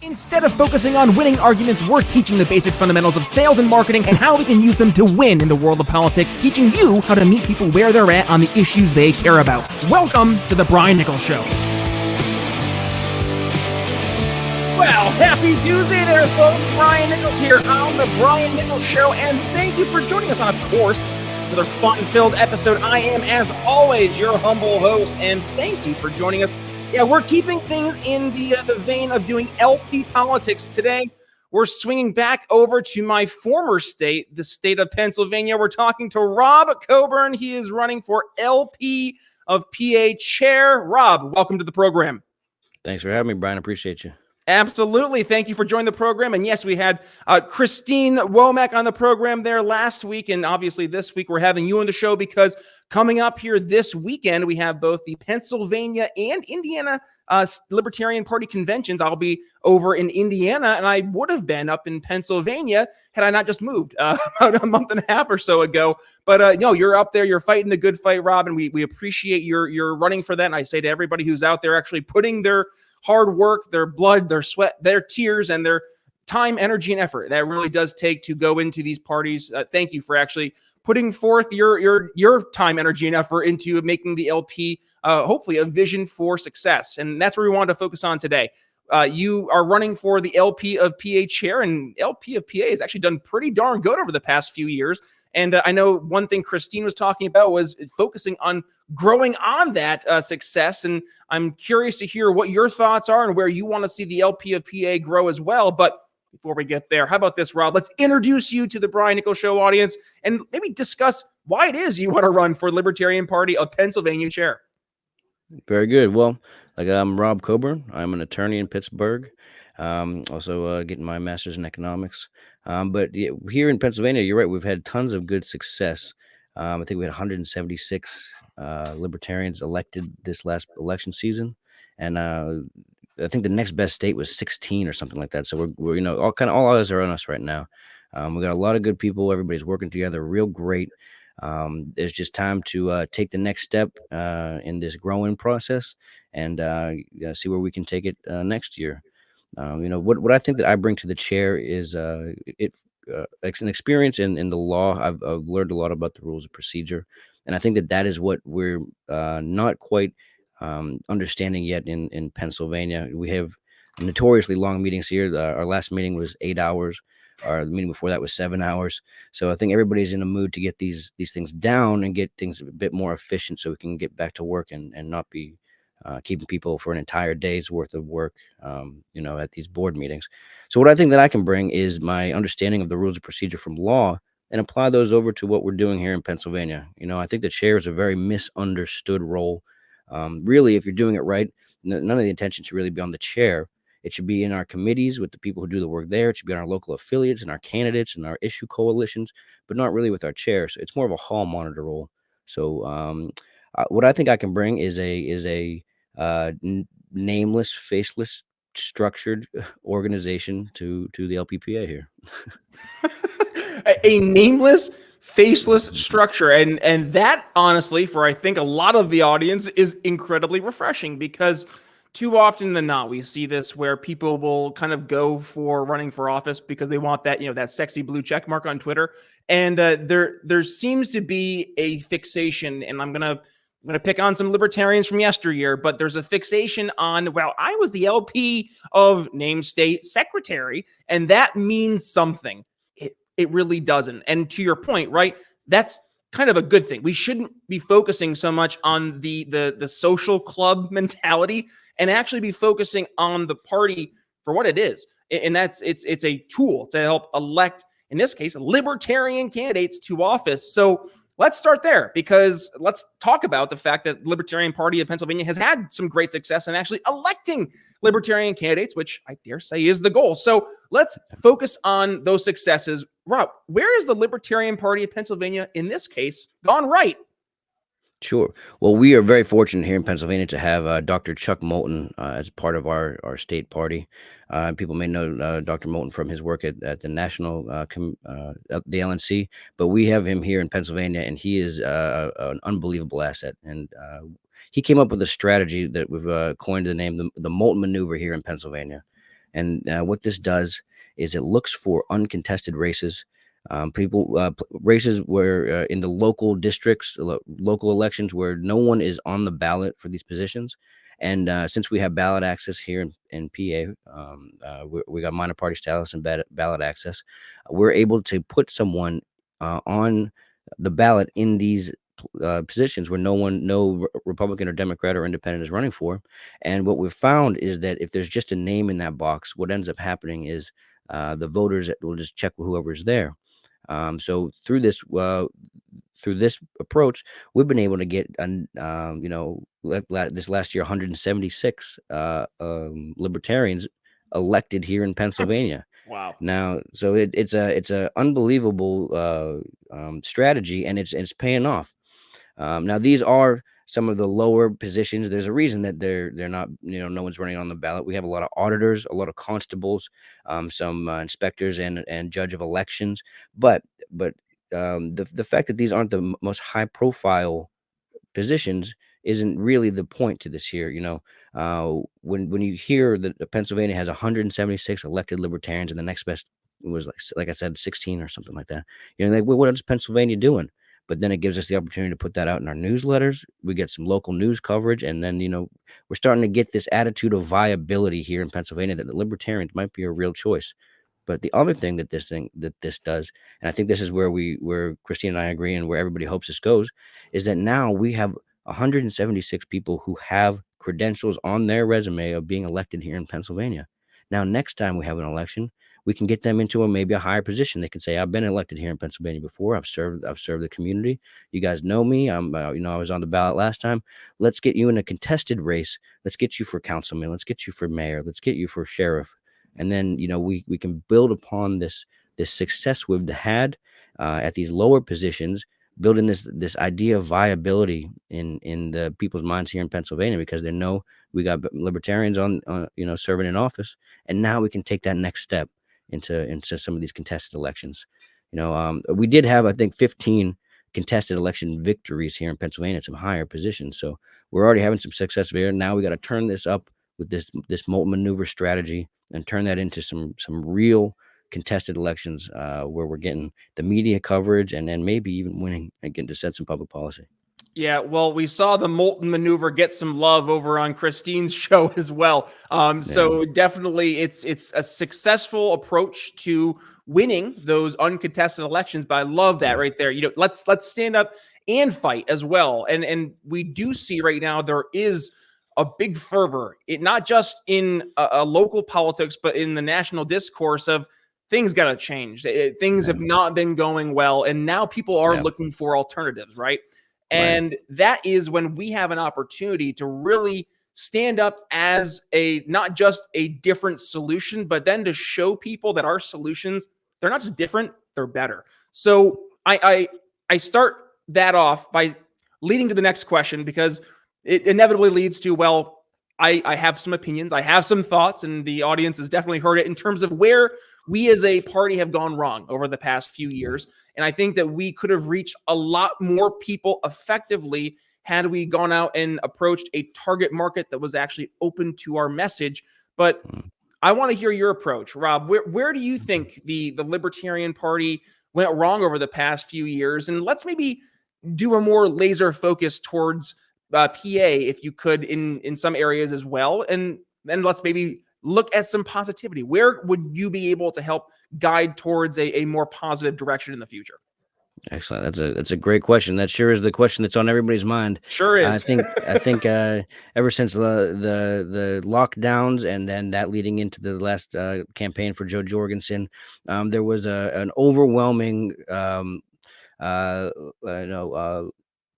Instead of focusing on winning arguments, we're teaching the basic fundamentals of sales and marketing and how we can use them to win in the world of politics, teaching you how to meet people where they're at on the issues they care about. Welcome to The Brian Nichols Show. Well, happy Tuesday there, folks. Brian Nichols here on The Brian Nichols Show, and thank you for joining us on, of course, another fun-filled episode. I am, as always, your humble host, and thank you for joining us. Yeah, we're keeping things in the vein of doing LP politics today. We're swinging back over to my former state, the state of Pennsylvania. We're talking to Rob Cowburn. He is running for LPPA Chair. Rob, welcome to the program. Thanks for having me, Brian. I appreciate you. Absolutely. Thank you for joining the program. And yes, we had Christine Womack on the program there last week. And obviously this week we're having you on the show because coming up here this weekend, we have both the Pennsylvania and Indiana Libertarian Party conventions. I'll be over in Indiana, and I would have been up in Pennsylvania had I not just moved about a month and a half or so ago. But no, you're up there. You're fighting the good fight, Rob, and we appreciate your running for that. And I say to everybody who's out there actually putting their hard work, their blood, their sweat, their tears, and their time, energy, and effort that really does take to go into these parties. Thank you for actually putting forth your time, energy, and effort into making the LP hopefully a vision for success. And that's where we wanted to focus on today. You are running for the LPPA Chair, and LPPA has actually done pretty darn good over the past few years. And I know one thing Christine was talking about was focusing on growing on that success. And I'm curious to hear what your thoughts are and where you want to see the LPPA grow as well. But before we get there, how about this, Rob? Let's introduce you to the Brian Nichols Show audience and maybe discuss why it is you want to run for Libertarian Party of Pennsylvania Chair. Very good. Well, I'm Rob Cowburn. I'm an attorney in Pittsburgh. Also getting my master's in economics. But here in Pennsylvania, you're right. We've had tons of good success. I think we had 176 libertarians elected this last election season, and I think the next best state was 16 or something like that. So we're all eyes are on us right now. We got a lot of good people. Everybody's working together, real great. It's just time to take the next step in this growing process and see where we can take it next year. What I think that I bring to the chair is it's an experience in the law. I've learned a lot about the rules of procedure, and I think that is what we're not quite understanding yet in Pennsylvania. We have notoriously long meetings here. Our last meeting was 8 hours. The meeting before that was 7 hours. So I think everybody's in a mood to get these things down and get things a bit more efficient so we can get back to work and not be keeping people for an entire day's worth of work, at these board meetings. So what I think that I can bring is my understanding of the rules of procedure from law and apply those over to what we're doing here in Pennsylvania. I think the chair is a very misunderstood role. Really, if you're doing it right, none of the attention should really be on the chair. It should be in our committees with the people who do the work there. It should be on our local affiliates and our candidates and our issue coalitions, but not really with our chair. So it's more of a hall monitor role. So what I think I can bring is a nameless, faceless, structured organization to the LPPA here. A nameless, faceless structure. And that, honestly, for I think a lot of the audience, is incredibly refreshing because too often than not, we see this where people will kind of go for running for office because they want that, that sexy blue check mark on Twitter. And there seems to be a fixation, and I'm going to pick on some libertarians from yesteryear, but there's a fixation on, well, I was the LP of named state secretary, and that means something. It really doesn't. And to your point, right, that's kind of a good thing. We shouldn't be focusing so much on the social club mentality and actually be focusing on the party for what it is. And it's a tool to help elect, in this case, libertarian candidates to office. So let's start there, because let's talk about the fact that Libertarian Party of Pennsylvania has had some great success in actually electing libertarian candidates, which I dare say is the goal. So let's focus on those successes. Rob, where is the Libertarian Party of Pennsylvania, in this case, gone right? Sure. Well, we are very fortunate here in Pennsylvania to have Dr. Chuck Moulton as part of our state party. People may know Dr. Moulton from his work at the national, the LNC, but we have him here in Pennsylvania, and he is an unbelievable asset. And he came up with a strategy that we've coined the name, the Moulton Maneuver here in Pennsylvania. And what this does is it looks for uncontested races. Races where in the local districts, local elections where no one is on the ballot for these positions. And since we have ballot access here in PA, we got minor party status and ballot access, we're able to put someone on the ballot in these positions where no Republican or Democrat or Independent is running for. And what we've found is that if there's just a name in that box, what ends up happening is the voters will just check whoever's there. So through this approach, we've been able to get, this last year, 176 libertarians elected here in Pennsylvania. Wow. Now, so it's a unbelievable strategy, and it's paying off. Now, these are some of the lower positions. There's a reason that they're not, no one's running on the ballot. We have a lot of auditors, a lot of constables, some inspectors and judge of elections. But the fact that these aren't the most high profile positions isn't really the point to this here. When you hear that Pennsylvania has 176 elected libertarians and the next best was like I said, 16 or something like that, like, what is Pennsylvania doing? But then it gives us the opportunity to put that out in our newsletters. We get some local news coverage, and then we're starting to get this attitude of viability here in Pennsylvania that the libertarians might be a real choice. But the other thing that this does, and I think this is where Christine and I agree, and where everybody hopes this goes, is that now we have 176 people who have credentials on their resume of being elected here in Pennsylvania. Now, next time we have an election, we can get them into maybe a higher position. They can say, "I've been elected here in Pennsylvania before. I've served the community. You guys know me. I was on the ballot last time. Let's get you in a contested race. Let's get you for councilman. Let's get you for mayor. Let's get you for sheriff." And then we can build upon this success we've had at these lower positions, building this idea of viability in the people's minds here in Pennsylvania, because they know we got libertarians on serving in office, and now we can take that next step into some of these contested elections. We did have, I think, 15 contested election victories here in Pennsylvania at some higher positions, so we're already having some success there. Now we got to turn this up with this Molten maneuver strategy and turn that into some real contested elections where we're getting the media coverage and then maybe even winning and getting to set some public policy. Yeah, well, we saw the Molten maneuver get some love over on Christine's show as well. So definitely it's a successful approach to winning those uncontested elections. But I love that right there. Let's stand up and fight as well. And we do see right now there is a big fervor, not just in a local politics, but in the national discourse of things got to change. Things have not been going well, and now people are looking for alternatives, right? And that is when we have an opportunity to really stand up as not just a different solution, but then to show people that our solutions, they're not just different, they're better. So I start that off by leading to the next question, because it inevitably leads to, well, I have some opinions, I have some thoughts, and the audience has definitely heard it in terms of where we as a party have gone wrong over the past few years. And I think that we could have reached a lot more people effectively had we gone out and approached a target market that was actually open to our message. But I want to hear your approach, Rob. Where do you think the Libertarian Party went wrong over the past few years? And let's maybe do a more laser focus towards PA, if you could, in some areas as well. And then let's maybe look at some positivity. Where would you be able to help guide towards a more positive direction in the future? Excellent. That's a great question. That sure is the question that's on everybody's mind. Sure is. I think ever since the lockdowns, and then that leading into the last campaign for Joe Jorgensen, there was an overwhelming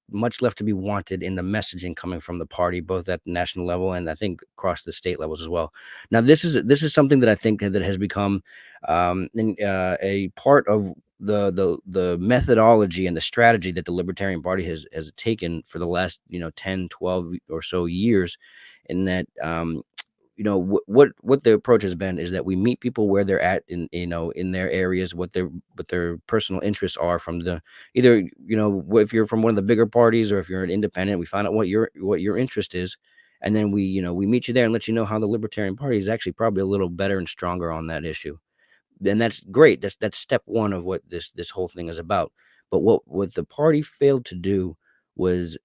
much left to be wanted in the messaging coming from the party, both at the national level and I think across the state levels as well. Now, this is something that I think that has become a part of the methodology and the strategy that the Libertarian Party has taken for the last 10, 12 or so years, in that what the approach has been is that we meet people where they're at in their areas, what their personal interests are, from the either if you're from one of the bigger parties or if you're an independent, we find out what your interest is, And then we meet you there and let you know how the Libertarian Party is actually probably a little better and stronger on that issue. Then that's great. That's step one of what this whole thing is about. But what the party failed to do was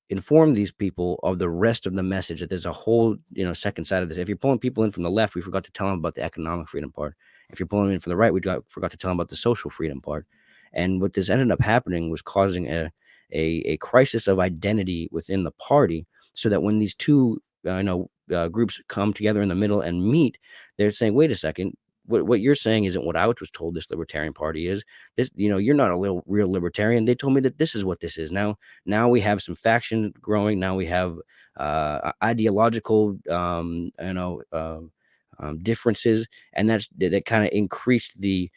inform these people of the rest of the message, that there's a whole second side of this. If you're pulling people in from the left, we forgot to tell them about the economic freedom part. If you're pulling them in from the right, forgot to tell them about the social freedom part. And what this ended up happening was causing a crisis of identity within the party, so that when these two groups come together in the middle and meet, they're saying, wait a second, what you're saying isn't what I was told this Libertarian Party is. This, you're not a real libertarian. They told me that this is what this is. Now we have some faction growing. Now we have ideological differences, and that kind of increased the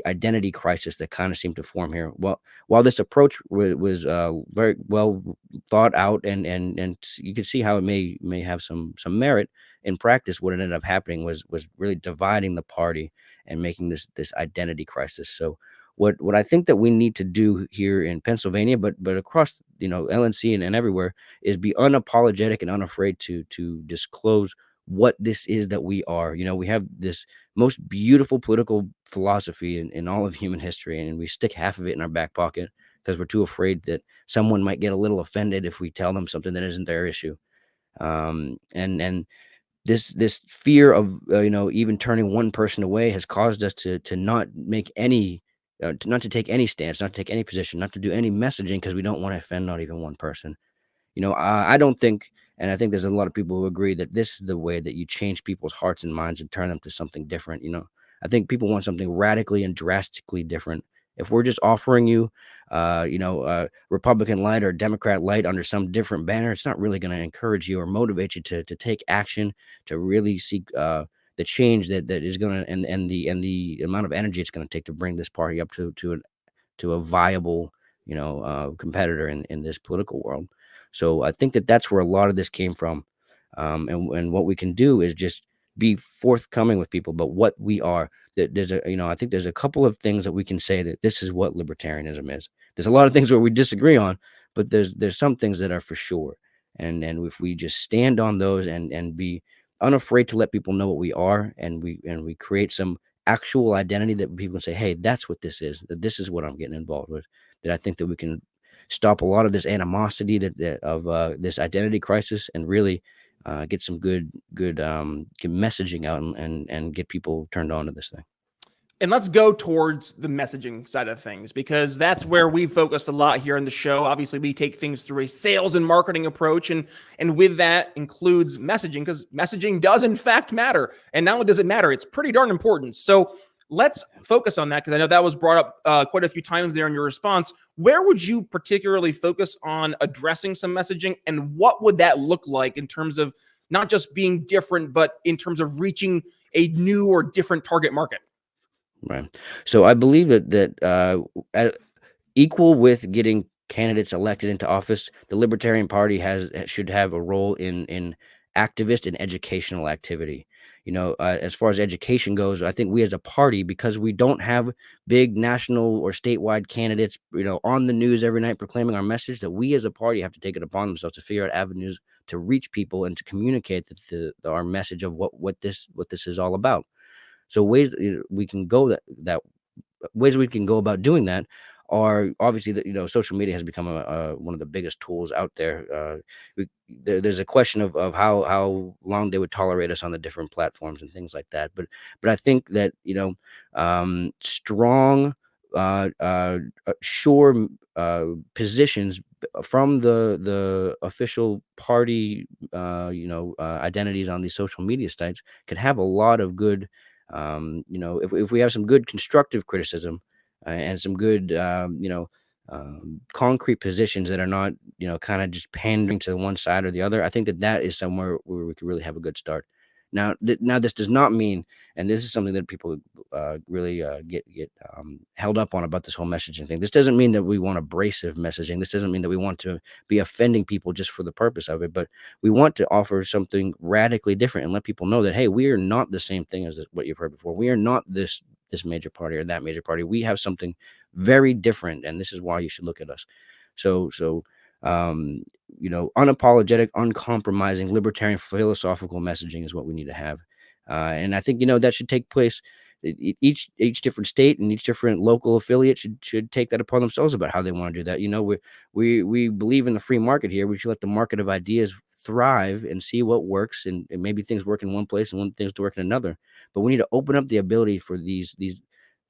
identity crisis that kind of seemed to form here. Well, while this approach was very well thought out, and you can see how it may have some merit, in practice, what ended up happening was really dividing the party and making this identity crisis. So what I think that we need to do here in Pennsylvania, but across LNC and everywhere, is be unapologetic and unafraid to disclose what this is that we are. We have this most beautiful political philosophy in all of human history, and we stick half of it in our back pocket because we're too afraid that someone might get a little offended if we tell them something that isn't their issue. And this fear of even turning one person away has caused us to not make any not to take any stance, not to take any position, not to do any messaging, because we don't want to offend not even one person. I don't think, and I think there's a lot of people who agree that this is the way that you change people's hearts and minds and turn them to something different. I think people want something radically and drastically different. If we're just offering you, Republican light or Democrat light under some different banner, it's not really going to encourage you or motivate you to take action, to really seek the change that is going to, and the amount of energy it's going to take to bring this party up to a viable, competitor in this political world. So I think that that's where a lot of this came from. And what we can do is just be forthcoming with people about what we are. That I think there's a couple of things that we can say that this is what libertarianism is. There's a lot of things where we disagree on, but there's some things that are for sure. And if we just stand on those and be unafraid to let people know what we are, and we create some actual identity that people can say, hey, that's what this is, that this is what I'm getting involved with, that I think that we can stop a lot of this animosity of this identity crisis, and really get some good get messaging out, and get people turned on to this thing. And let's go towards the messaging side of things, because that's where we focused a lot here on the show. Obviously, we take things through a sales and marketing approach, and with that includes messaging, because messaging does in fact matter. And not only does it matter, it's pretty darn important. So let's focus on that, because I know that was brought up quite a few times there in your response. Where would you particularly focus on addressing some messaging, and what would that look like in terms of not just being different, but in terms of reaching a new or different target market? Right. So I believe that equal with getting candidates elected into office, the Libertarian Party should have a role in activist and educational activity. As far as education goes, I think we as a party, because we don't have big national or statewide candidates, on the news every night proclaiming our message, that we as a party have to take it upon themselves to figure out avenues to reach people and to communicate our message of what this is all about. So ways we can go ways we can go about doing that are obviously that social media has become one of the biggest tools out there. There's a question of how long they would tolerate us on the different platforms and things like that. But I think that strong, sure positions from the official party identities on these social media sites could have a lot of good. If we have some good constructive criticism and some good, concrete positions that are not, kind of just pandering to one side or the other, I think that is somewhere where we could really have a good start. Now, this does not mean, and this is something that people really get held up on about this whole messaging thing. This doesn't mean that we want abrasive messaging. This doesn't mean that we want to be offending people just for the purpose of it. But we want to offer something radically different and let people know that, hey, we are not the same thing as what you've heard before. We are not this major party or that major party. We have something very different, and this is why you should look at us. So um, unapologetic, uncompromising, libertarian philosophical messaging is what we need to have. And I think, that should take place. Each different state and each different local affiliate should take that upon themselves about how they want to do that. We believe in the free market here. We should let the market of ideas thrive and see what works, and maybe things work in one place and one things to work in another. But we need to open up the ability for these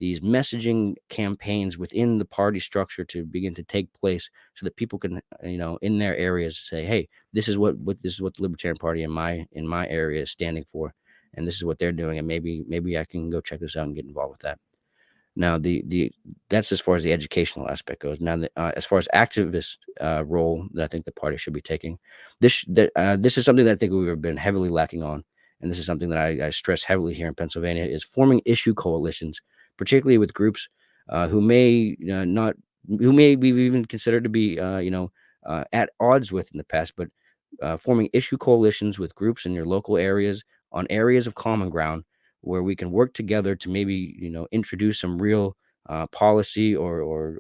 messaging campaigns within the party structure to begin to take place, so that people can, in their areas, say, hey, this is what the Libertarian Party in my area is standing for, and this is what they're doing, and maybe I can go check this out and get involved with that. Now, the that's as far as the educational aspect goes. Now, as far as activist role that I think the party should be taking, this is something that I think we've been heavily lacking on, and this is something that I stress heavily here in Pennsylvania, is forming issue coalitions, particularly with groups who may not, who may be even considered to be at odds with in the past, but forming issue coalitions with groups in your local areas on areas of common ground, where we can work together to maybe introduce some real policy or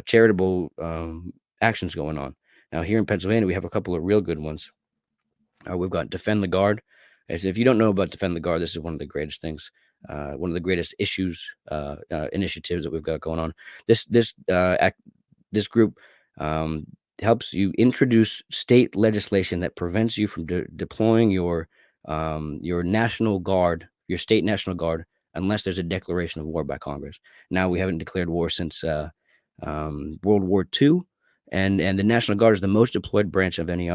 charitable actions going on. Now, here in Pennsylvania, we have a couple of real good ones. We've got Defend the Guard. If you don't know about Defend the Guard, this is one of the greatest things, one of the greatest initiatives that we've got going on. This group helps you introduce state legislation that prevents you from deploying your national guard, your state national guard, unless there's a declaration of war by Congress. Now, we haven't declared war since World War II, and the National Guard is the most deployed branch of any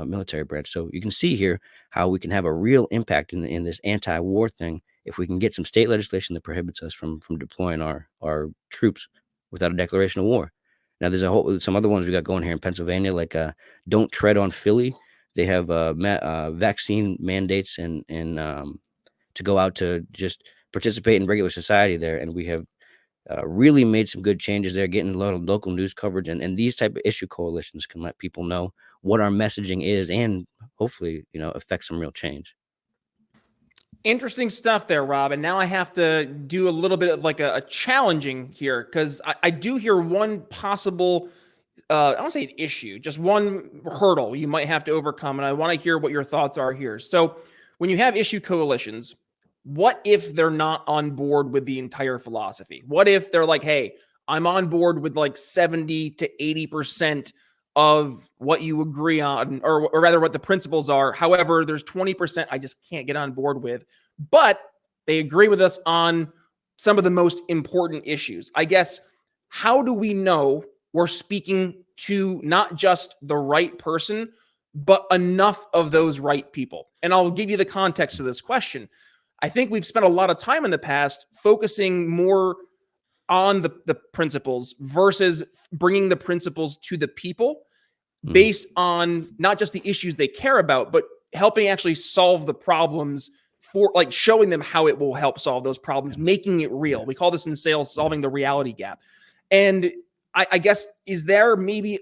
military branch. So you can see here how we can have a real impact in this anti-war thing if we can get some state legislation that prohibits us from deploying our troops without a declaration of war. Now, there's some other ones we got going here in Pennsylvania, like Don't Tread on Philly. They have vaccine mandates and to go out to just participate in regular society there, and we have really made some good changes there, getting a lot of local news coverage, and these type of issue coalitions can let people know what our messaging is, and hopefully affect some real change. Interesting stuff there, Rob. And now I have to do a little bit of like a challenging here, because I do hear one possible, I don't say an issue, just one hurdle you might have to overcome. And I want to hear what your thoughts are here. So when you have issue coalitions, what if they're not on board with the entire philosophy? What if they're like, hey, I'm on board with like 70 to 80% of what you agree on, or rather what the principles are. However, there's 20% I just can't get on board with, but they agree with us on some of the most important issues. I guess, how do we know we're speaking to not just the right person, but enough of those right people? And I'll give you the context of this question. I think we've spent a lot of time in the past focusing more on the principles versus bringing the principles to the people based on not just the issues they care about, but helping actually solve the problems, for like showing them how it will help solve those problems, making it real. We call this in sales solving the reality gap. And I guess, is there maybe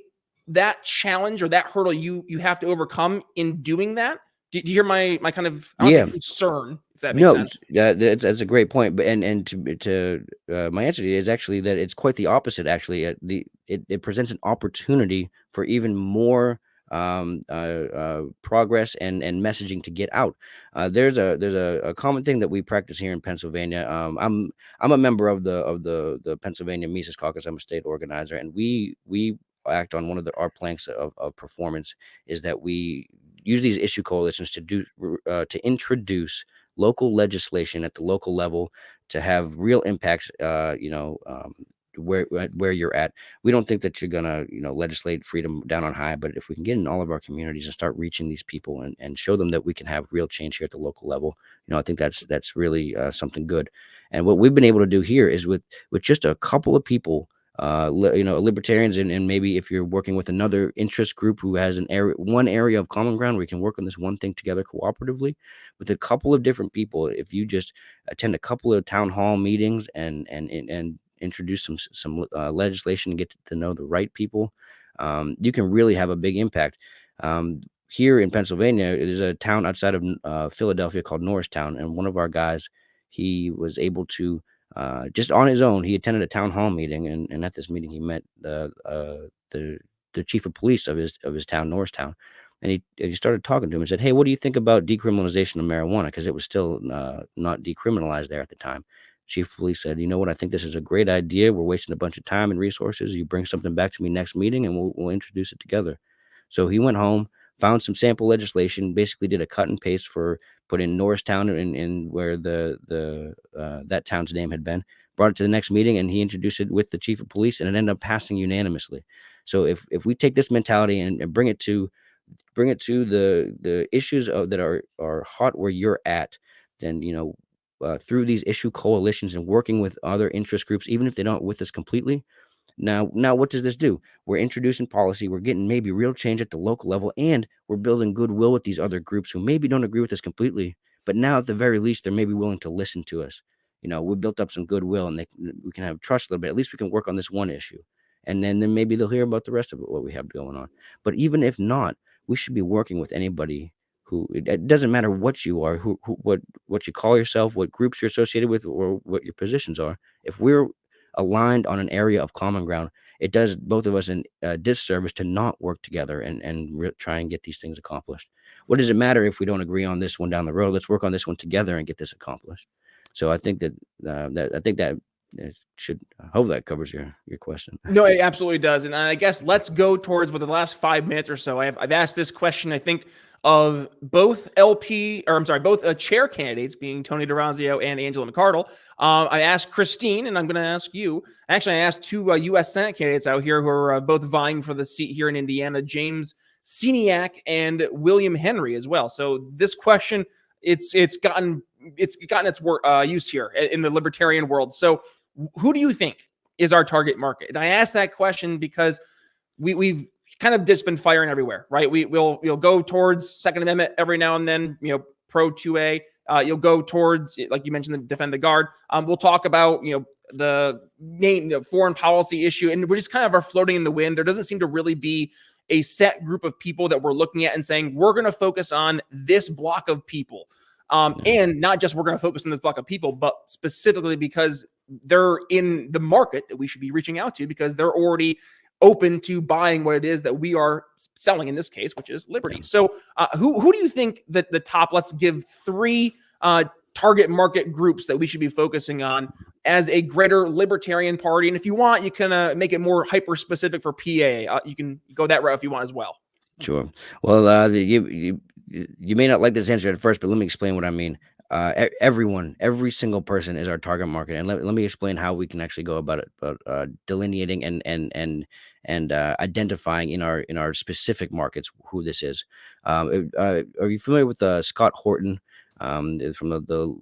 that challenge or that hurdle you have to overcome in doing that? Do you hear my kind of, I don't say concern, if that makes sense? Yeah, that's a great point. But to my answer to you is actually that it's quite the opposite. Actually, it presents an opportunity for even more progress and messaging to get out. There's a common thing that we practice here in Pennsylvania. I'm a member of the Pennsylvania Mises Caucus. I'm a state organizer, and we act on one of our planks of performance is that we use these issue coalitions to introduce local legislation at the local level to have real impacts. Where you're at, we don't think that you're gonna legislate freedom down on high, but if we can get in all of our communities and start reaching these people and show them that we can have real change here at the local level, I think that's really something good. And what we've been able to do here is with just a couple of people, libertarians, and maybe if you're working with another interest group who has one area of common ground, we can work on this one thing together cooperatively with a couple of different people. If you just attend a couple of town hall meetings and introduce some legislation and get to know the right people, you can really have a big impact. Here in Pennsylvania, there's a town outside of Philadelphia called Norristown, and one of our guys, he was able to just on his own, he attended a town hall meeting, and at this meeting, he met the chief of police of his town, Norristown, and he started talking to him and said, "Hey, what do you think about decriminalization of marijuana? Because it was still not decriminalized there at the time." Chief of police said, "You know what? I think this is a great idea. We're wasting a bunch of time and resources. You bring something back to me next meeting, and we'll introduce it together." So he went home, found some sample legislation, basically did a cut and paste for put in Norristown in where the that town's name had been, brought it to the next meeting, and he introduced it with the chief of police, and it ended up passing unanimously. So if we take this mentality and bring it to the issues that are hot where you're at, then through these issue coalitions and working with other interest groups, even if they don't with us completely, now, what does this do? We're introducing policy. We're getting maybe real change at the local level, and we're building goodwill with these other groups who maybe don't agree with us completely, but now at the very least, they're maybe willing to listen to us. We built up some goodwill, and we can have trust a little bit. At least we can work on this one issue, and then maybe they'll hear about the rest of it, what we have going on. But even if not, we should be working with anybody who. It doesn't matter what you are, what you call yourself, what groups you're associated with, or what your positions are. If we're aligned on an area of common ground, it does both of us a disservice to not work together and try and get these things accomplished. What does it matter if we don't agree on this one down the road? Let's work on this one together and get this accomplished. So I think that should hope that covers your question. No, it absolutely does. And I guess let's go towards with the last 5 minutes or so. I've asked this question, I think, of both both chair candidates, being Tony DeRazio and Angela McArdle. I asked Christine, and I'm going to ask you. Actually, I asked two U.S. Senate candidates out here who are both vying for the seat here in Indiana, James Siniak and William Henry as well. So this question, it's gotten its use here in the libertarian world. So who do you think is our target market? And I asked that question because we've kind of just been firing everywhere, right? We'll go towards Second Amendment every now and then, pro 2A. You'll go towards, like you mentioned, the defend the guard. We'll talk about, the foreign policy issue, and we're just kind of are floating in the wind. There doesn't seem to really be a set group of people that we're looking at and saying, we're going to focus on this block of people. And not just we're going to focus on this block of people, but specifically because they're in the market that we should be reaching out to, because they're already open to buying what it is that we are selling in this case, which is liberty. So who do you think that the top, let's give three target market groups that we should be focusing on as a greater libertarian party? And if you want, you can make it more hyper specific for PA. You can go that route if you want as well. Sure. Well, you may not like this answer at first, but let me explain what I mean. Every single person is our target market, and let me explain how we can actually go about it, delineating and identifying in our specific markets who this is. Are you familiar with Scott Horton from the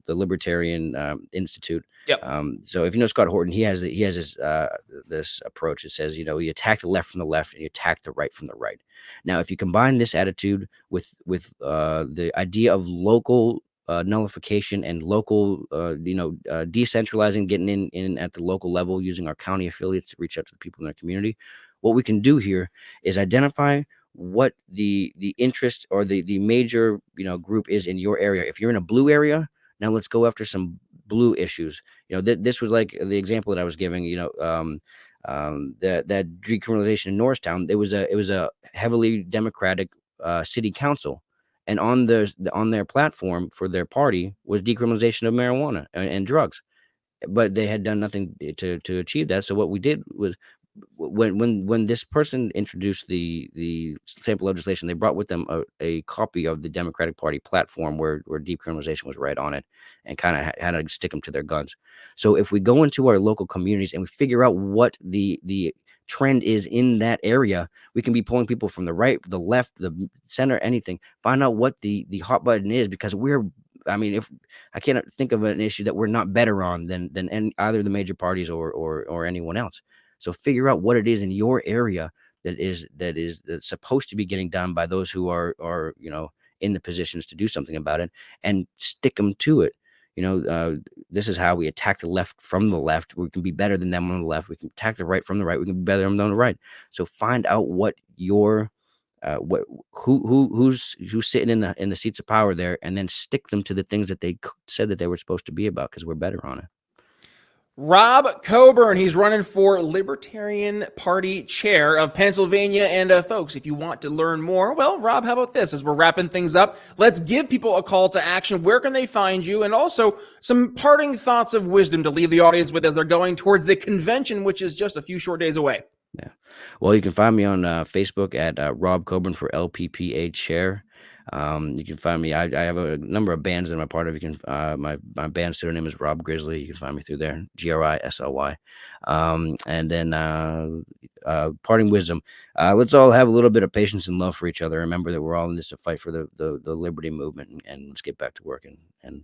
Libertarian Institute? Yep. So if you know Scott Horton, he has this approach. It says, you attack the left from the left and you attack the right from the right. Now, if you combine this attitude with the idea of local nullification and local, decentralizing, getting in at the local level, using our county affiliates to reach out to the people in their community, what we can do here is identify what the interest or the major group is in your area. If you're in a blue area, now let's go after some blue issues. This was like the example that I was giving. That decriminalization in Norristown. It was a heavily Democratic city council, and on their platform for their party was decriminalization of marijuana and drugs, but they had done nothing to achieve that. So what we did was, when this person introduced the sample legislation, they brought with them a copy of the Democratic Party platform where decriminalization was right on it, and kind of had to stick them to their guns. So if we go into our local communities and we figure out what the trend is in that area, we can be pulling people from the right, the left, the center, anything. Find out what the hot button is, because if I can't think of an issue that we're not better on than either the major parties or anyone else. So figure out what it is in your area that's supposed to be getting done by those who are in the positions to do something about it, and stick them to it. This is how we attack the left from the left. We can be better than them on the left. We can attack the right from the right. We can be better than them on the right. So find out what your who's sitting in the seats of power there, and then stick them to the things that they said that they were supposed to be about, because we're better on it. Rob Cowburn, he's running for Libertarian Party Chair of Pennsylvania. And folks, if you want to learn more, well, Rob, how about this? As we're wrapping things up, let's give people a call to action. Where can they find you? And also some parting thoughts of wisdom to leave the audience with as they're going towards the convention, which is just a few short days away. Yeah. Well, you can find me on Facebook at Rob Cowburn for LPPA Chair. You can find me. I have a number of bands that I'm a part of. You can my band pseudonym is Rob Grizzly. You can find me through there, GRISLY. And then parting wisdom. Let's all have a little bit of patience and love for each other. Remember that we're all in this to fight for the liberty movement, and let's get back to work and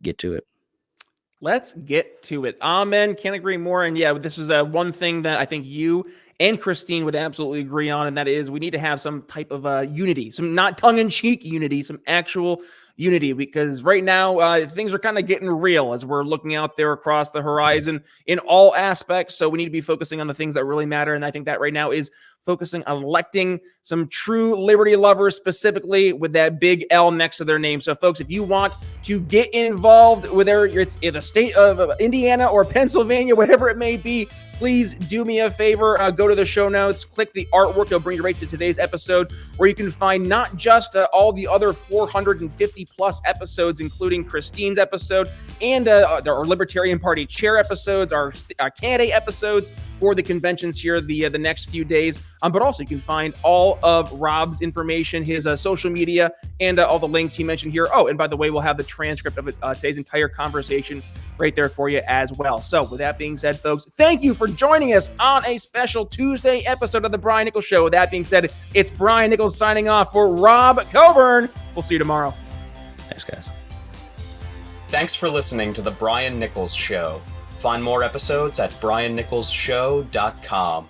get to it. Let's get to it. Amen. Can't agree more. And yeah, this is one thing that I think you and Christine would absolutely agree on, and that is we need to have some type of unity, some not tongue-in-cheek unity, some actual unity, because right now things are kind of getting real as we're looking out there across the horizon in all aspects. So we need to be focusing on the things that really matter. And I think that right now is focusing on electing some true liberty lovers, specifically with that big L next to their name. So folks, if you want to get involved, whether it's in the state of Indiana or Pennsylvania, whatever it may be, please do me a favor. Go to the show notes, click the artwork. It'll bring you right to today's episode, where you can find not just all the other 450 plus episodes, including Christine's episode and our Libertarian Party Chair episodes, our candidate episodes for the conventions here the next few days. But also you can find all of Rob's information, his social media, and all the links he mentioned here. Oh, and by the way, we'll have the transcript of today's entire conversation right there for you as well. So with that being said, folks, thank you for joining us on a special Tuesday episode of The Brian Nichols Show. With that being said, it's Brian Nichols signing off for Rob Cowburn. We'll see you tomorrow. Thanks, guys. Thanks for listening to The Brian Nichols Show. Find more episodes at briannicholsshow.com.